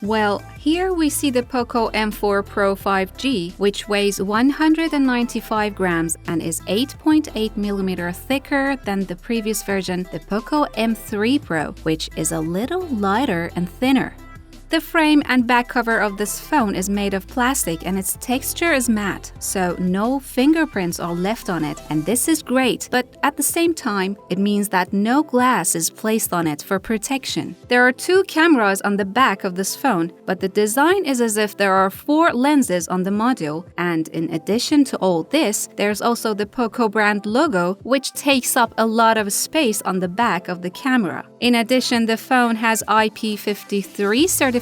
Well, here we see the Poco M4 Pro 5G, which weighs 195 grams and is 8.8mm thicker than the previous version, the Poco M3 Pro, which is a little lighter and thinner. The frame and back cover of this phone is made of plastic and its texture is matte, so no fingerprints are left on it, and this is great, but at the same time, it means that no glass is placed on it for protection. There are 2 cameras on the back of this phone, but the design is as if there are 4 lenses on the module, and in addition to all this, there's also the Poco brand logo, which takes up a lot of space on the back of the camera. In addition, the phone has IP53 certification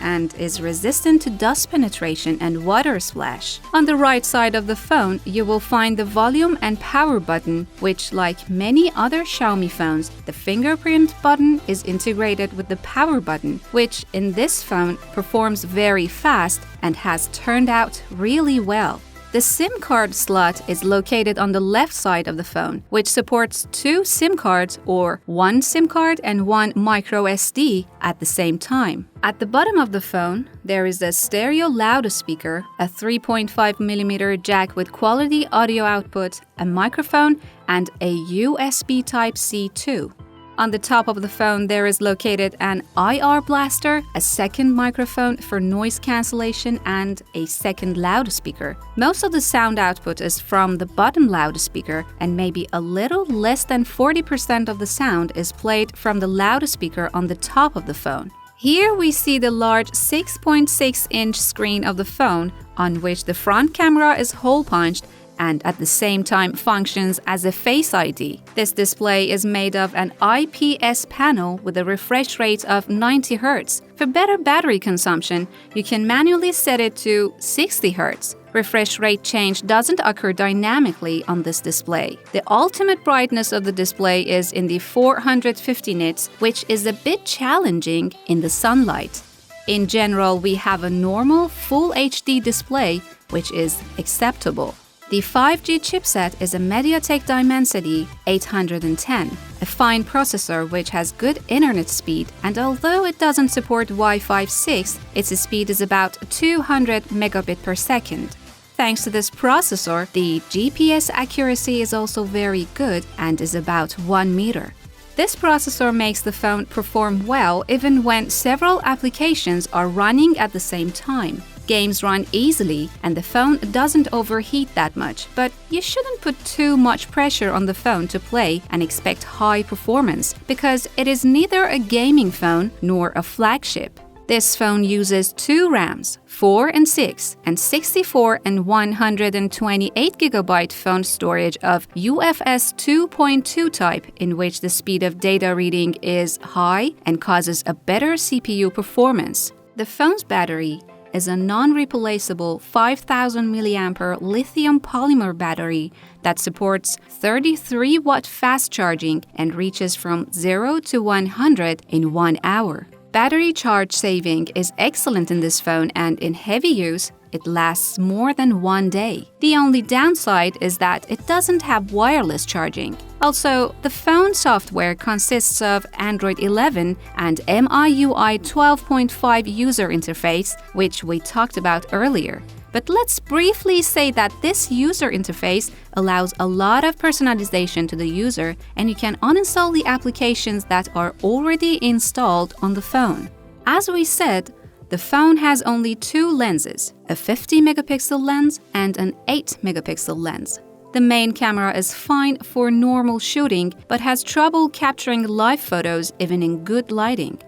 and is resistant to dust penetration and water splash. On the right side of the phone, you will find the volume and power button, which, like many other Xiaomi phones, the fingerprint button is integrated with the power button, which in this phone performs very fast and has turned out really well. The SIM card slot is located on the left side of the phone, which supports 2 SIM cards or 1 SIM card and 1 micro SD at the same time. At the bottom of the phone, there is a stereo loudspeaker, a 3.5mm jack with quality audio output, a microphone, and a USB Type-C too. On the top of the phone, there is located an IR blaster, a second microphone for noise cancellation, and a second loudspeaker. Most of the sound output is from the bottom loudspeaker, and maybe a little less than 40% of the sound is played from the loudspeaker on the top of the phone. Here we see the large 6.6-inch screen of the phone, on which the front camera is hole-punched and at the same time functions as a Face ID. This display is made of an IPS panel with a refresh rate of 90 Hz. For better battery consumption, you can manually set it to 60 Hz. Refresh rate change doesn't occur dynamically on this display. The ultimate brightness of the display is in the 450 nits, which is a bit challenging in the sunlight. In general, we have a normal Full HD display, which is acceptable. The 5G chipset is a MediaTek Dimensity 810, a fine processor which has good internet speed, and although it doesn't support Wi-Fi 6, its speed is about 200 megabit per second. Thanks to this processor, the GPS accuracy is also very good and is about 1 meter. This processor makes the phone perform well even when several applications are running at the same time. Games run easily and the phone doesn't overheat that much, but you shouldn't put too much pressure on the phone to play and expect high performance because it is neither a gaming phone nor a flagship. This phone uses 2 RAMs, 4 and 6, and 64 and 128 GB phone storage of UFS 2.2 type, in which the speed of data reading is high and causes a better CPU performance. The phone's battery is a non-replaceable 5000 mAh lithium polymer battery that supports 33-watt fast charging and reaches from 0 to 100 in 1 hour. Battery charge saving is excellent in this phone, and in heavy use, it lasts more than 1 day. The only downside is that it doesn't have wireless charging. Also, the phone software consists of Android 11 and MIUI 12.5 user interface, which we talked about earlier. But let's briefly say that this user interface allows a lot of personalization to the user, and you can uninstall the applications that are already installed on the phone. As we said, the phone has only 2 lenses, a 50-megapixel lens and an 8-megapixel lens. The main camera is fine for normal shooting, but has trouble capturing live photos even in good lighting.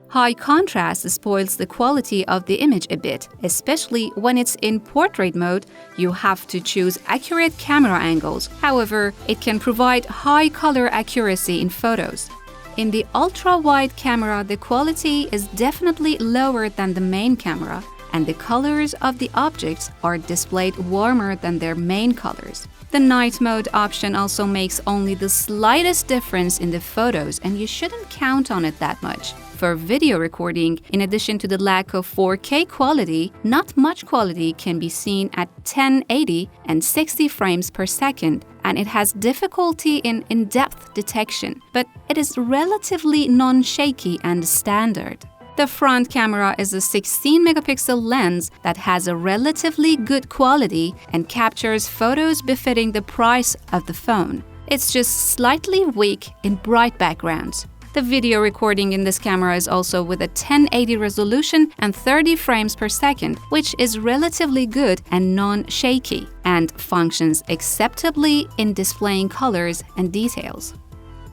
High contrast spoils the quality of the image a bit, especially when it's in portrait mode. You have to choose accurate camera angles. However, it can provide high color accuracy in photos. In the ultra-wide camera, the quality is definitely lower than the main camera, and the colors of the objects are displayed warmer than their main colors. The night mode option also makes only the slightest difference in the photos, and you shouldn't count on it that much. For video recording, in addition to the lack of 4K quality, not much quality can be seen at 1080 and 60 frames per second, and it has difficulty in in-depth detection, but it is relatively non-shaky and standard. The front camera is a 16-megapixel lens that has a relatively good quality and captures photos befitting the price of the phone. It's just slightly weak in bright backgrounds. The video recording in this camera is also with a 1080 resolution and 30 frames per second, which is relatively good and non-shaky, and functions acceptably in displaying colors and details.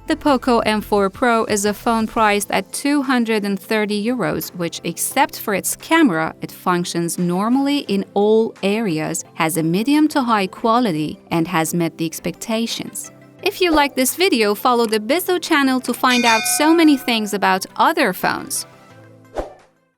The Poco M4 Pro is a phone priced at €230, which, except for its camera, it functions normally in all areas, has a medium to high quality, and has met the expectations. If you like this video, follow the Bizzo channel to find out so many things about other phones.